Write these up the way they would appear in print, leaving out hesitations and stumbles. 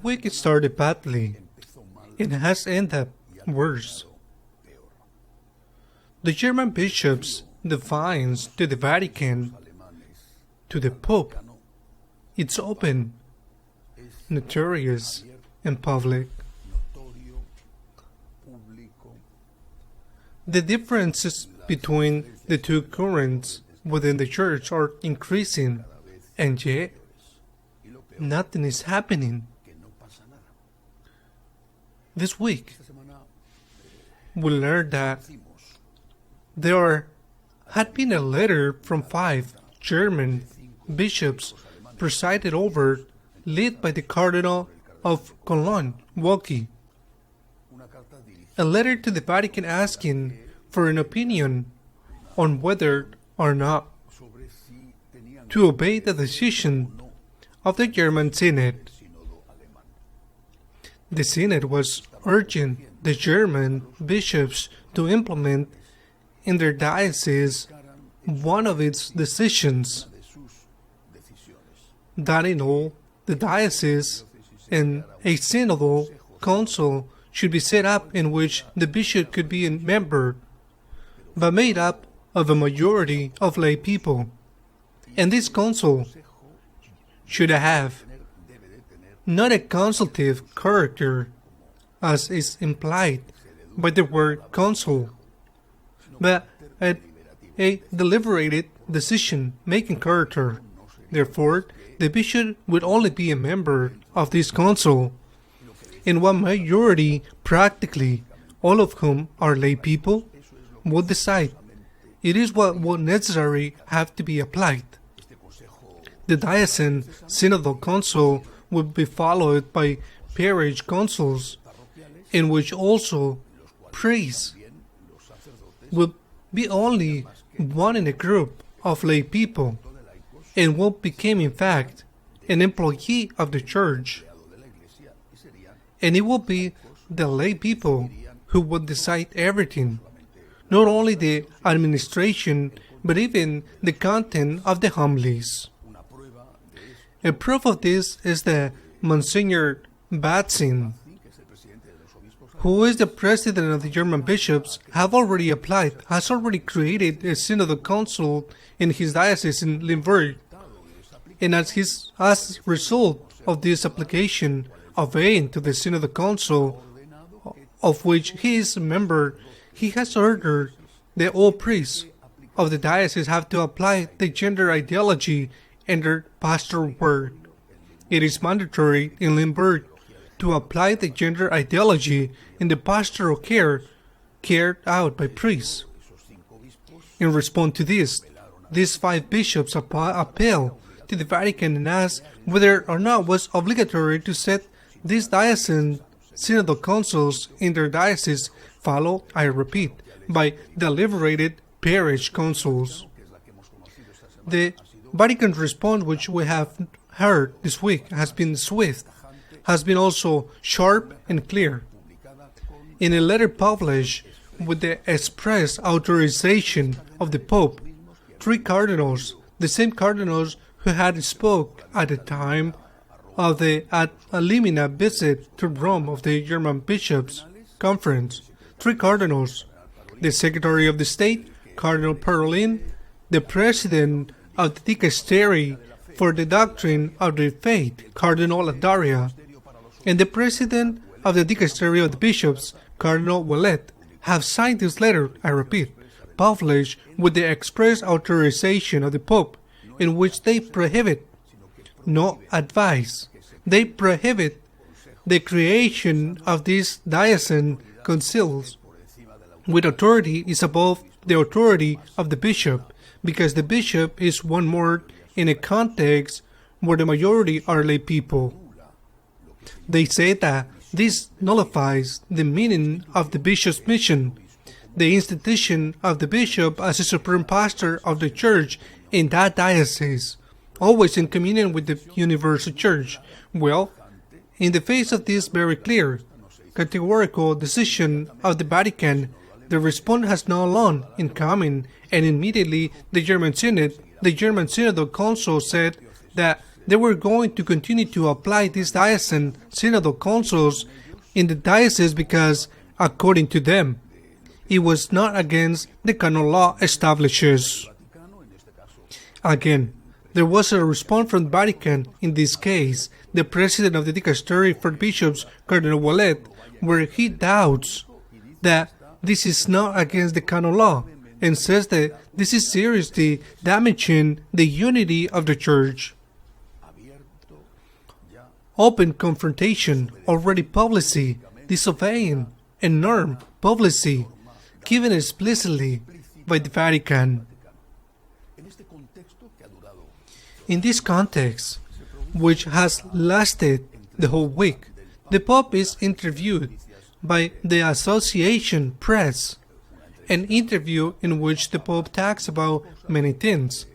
week it started badly and has ended worse. The German bishops' defiance to the Vatican, to the Pope, it's open, notorious, and public. The differences between the two currents within the Church are increasing, and yet nothing is happening. This week, we learned that there had been a letter from 5 German bishops presided over, led by the Cardinal of Cologne, Walkie. A letter to the Vatican asking for an opinion on whether or not to obey the decision of the German Synod. The Synod was urging the German bishops to implement in their diocese one of its decisions, that in all the dioceses and a synodal council should be set up in which the bishop could be a member, but made up of a majority of lay people. And this council should have not a consultative character, as is implied by the word council, but a deliberated decision-making character. Therefore, the bishop would only be a member of this council, and one majority, practically all of whom are lay people, would decide. It is what would necessarily have to be applied. The diocesan synodal council would be followed by parish councils, in which also priests will be only one in a group of lay people, and will become in fact an employee of the Church. And it will be the lay people who would decide everything, not only the administration, but even the content of the homilies. A proof of this is that Monsignor Batzin, who is the president of the German bishops, has already created a synodal council in his diocese in Limburg. And as a result of this application, obeying to the synodal council, of which he is a member, he has ordered that all priests of the diocese have to apply the gender ideology in their pastoral work. It is mandatory in Limburg to apply the gender ideology in the pastoral care carried out by priests. In response to this, these 5 bishops appeal to the Vatican and ask whether or not it was obligatory to set these diocesan synodal councils in their diocese, followed, I repeat, by deliberated parish councils. The Vatican's response, which we have heard this week, has been swift, has been also sharp and clear. In a letter published with the express authorization of the Pope, 3 cardinals, the same cardinals who had spoke at the time of the ad limina visit to Rome of the German Bishops' Conference, 3 cardinals, the Secretary of the State, Cardinal Parolin, the President of the Dicastery for the Doctrine of the Faith, Cardinal Ladaria, and the President of the Dicastery of the Bishops, Cardinal Ouellet, have signed this letter, I repeat, published with the express authorization of the Pope, in which they prohibit, no advise, they prohibit the creation of these diocesan councils, with authority is above the authority of the bishop, because the bishop is one more in a context where the majority are lay people. They say that this nullifies the meaning of the bishop's mission, the institution of the bishop as a supreme pastor of the church in that diocese, always in communion with the universal church. Well, in the face of this very clear, categorical decision of the Vatican, the response has not long in coming, and immediately the German Synodal Council said that they were going to continue to apply these diocesan synodal councils in the diocese because, according to them, it was not against the canon law establishes. Again, there was a response from the Vatican, in this case, the president of the dicastery for bishops, Cardinal Wallet, where he doubts that this is not against the canon law and says that this is seriously damaging the unity of the Church. Open confrontation, already publicly, disobeying, and norm, publicly, given explicitly by the Vatican. In this context, which has lasted the whole week, the Pope is interviewed by the Association Press, an interview in which the Pope talks about many things: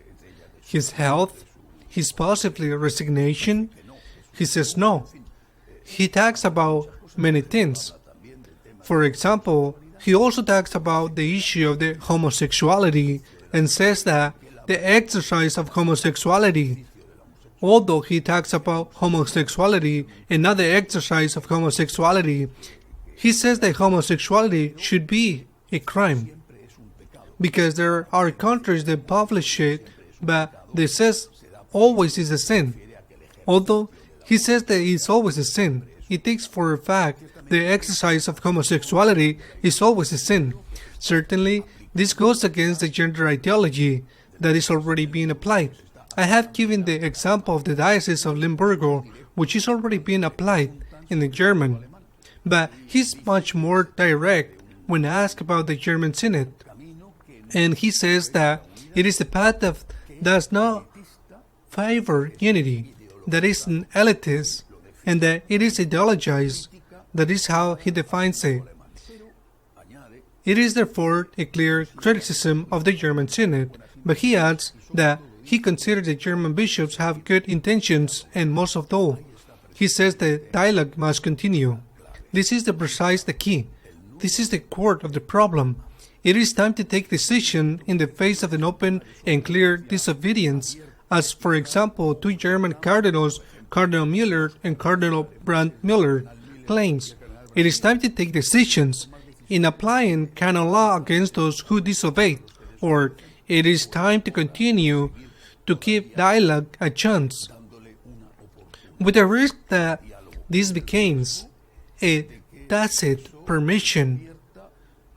his health, his possibly resignation. He says no. He talks about many things. For example, he also talks about the issue of the homosexuality and says that the exercise of homosexuality, although he talks about homosexuality and not the exercise of homosexuality, he says that homosexuality should be a crime, because there are countries that publish it, but they says always is a sin. Although he says that it's always a sin, he takes for a fact the exercise of homosexuality is always a sin. Certainly, this goes against the gender ideology that is already being applied. I have given the example of the Diocese of Limburgo, which is already being applied in the German. But he's much more direct when asked about the German Synod. And he says that it is a path that does not favor unity, that is an elitist, and that it is ideologized. That is how he defines it. It is therefore a clear criticism of the German Synod, but he adds that he considers the German bishops have good intentions, and most of all, he says that dialogue must continue. This is the key. This is the core of the problem. It is time to take decision in the face of an open and clear disobedience, as for example, two German cardinals, Cardinal Müller and Cardinal Brandt Müller, claims. It is time to take decisions in applying canon law against those who disobey, or it is time to continue to give dialogue a chance, with the risk that this becomes a tacit permission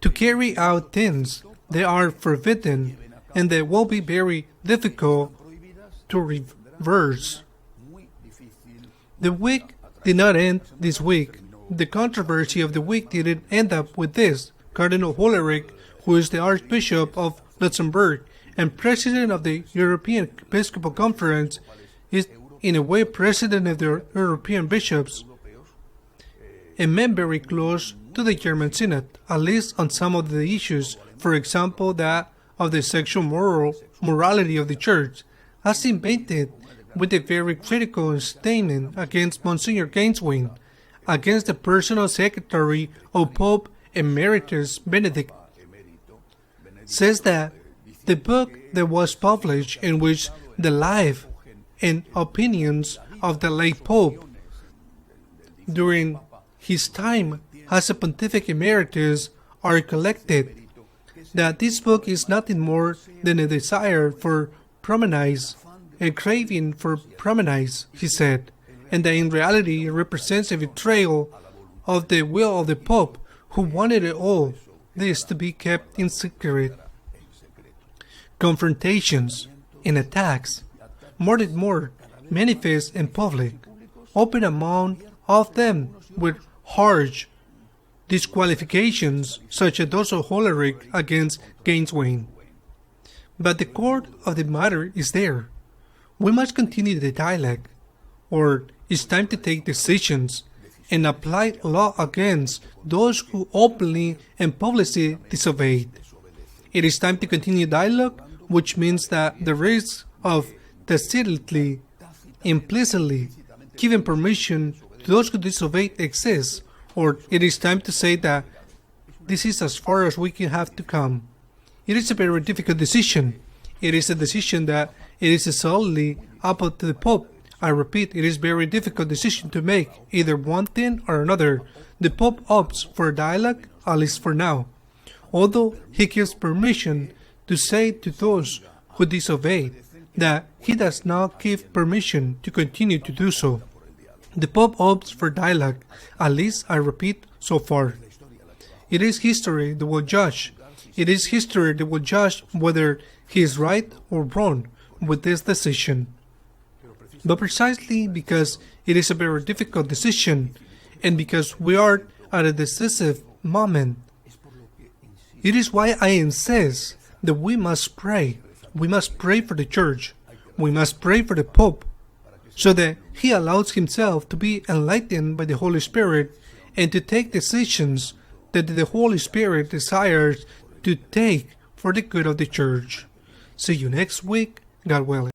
to carry out things that are forbidden and that will be very difficult to reverse. The week did not end this week. The controversy of the week didn't end up with this. Cardinal Hollerich, who is the Archbishop of Luxembourg and President of the European Episcopal Conference, is in a way President of the European Bishops, a man very close to the German Synod, at least on some of the issues, for example that of the sexual morality of the Church, has invented with a very critical statement against Monsignor Gainswing, against the personal secretary of Pope Emeritus Benedict, says that the book that was published in which the life and opinions of the late Pope during his time as a Pontific Emeritus are collected, that this book is nothing more than a desire for prominence, a craving for prominence, he said, and that in reality it represents a betrayal of the will of the Pope, who wanted all this to be kept in secret. Confrontations and attacks, more and more manifest in public, open among of them with harsh disqualifications such as those of Hollerich against Gainswing. But the core of the matter is there. We must continue the dialogue, or it's time to take decisions and apply law against those who openly and publicly disobeyed. It is time to continue dialogue, which means that the risk of tacitly, implicitly giving permission to those who disobey exists, or it is time to say that this is as far as we can have to come. It is a very difficult decision. It is a decision that it is solely up to the Pope, I repeat, it is a very difficult decision to make, either one thing or another. The Pope opts for dialogue, at least for now, although he gives permission to say to those who disobey that he does not give permission to continue to do so. The Pope opts for dialogue, at least, I repeat, so far. It is history that will judge. It is history that will judge whether he is right or wrong with this decision. But precisely because it is a very difficult decision, and because we are at a decisive moment, it is why I insist that we must pray. We must pray for the Church. We must pray for the Pope, so that he allows himself to be enlightened by the Holy Spirit and to take decisions that the Holy Spirit desires to take for the good of the Church. See you next week, God willing.